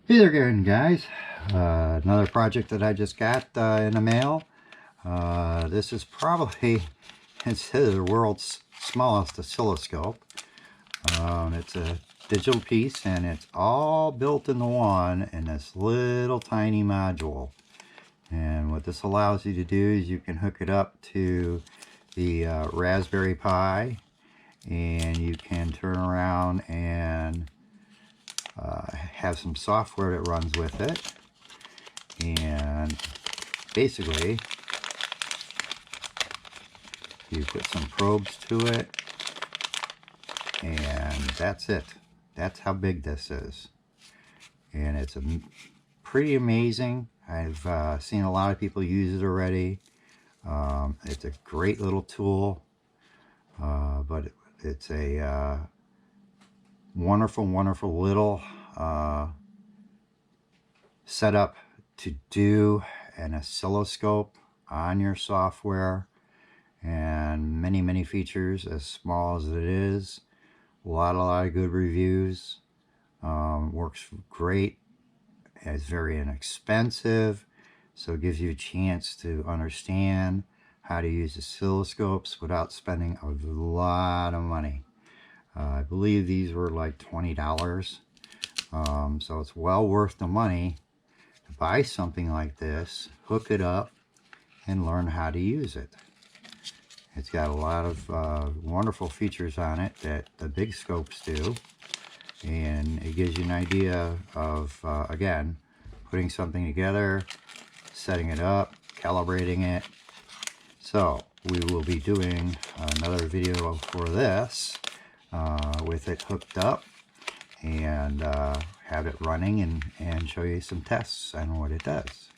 Hey there again, guys. Another project that I just got in the mail. This is probably considered the world's smallest oscilloscope. It's a digital piece and it's all built into one in this little tiny module. And what this allows you to do is you can hook it up to the Raspberry Pi, and you can turn around and have some software that runs with it, and basically you put some probes to it and that's it. That's how big this is, and it's pretty amazing. I've seen a lot of people use it already. It's a great little tool, but it's a wonderful little setup to do an oscilloscope on your software, and many features as small as it is. A lot of good reviews. Works great. It's very inexpensive, so it gives you a chance to understand how to use oscilloscopes without spending a lot of money. I believe these were like $20, so it's well worth the money to buy something like this, hook it up, and learn how to use it. It's got a lot of wonderful features on it that the big scopes do, and it gives you an idea of, again, putting something together, setting it up, calibrating it. So we will be doing another video for this with it hooked up, and have it running and show you some tests on what it does.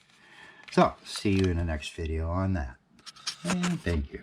So see you in the next video on that, and thank you.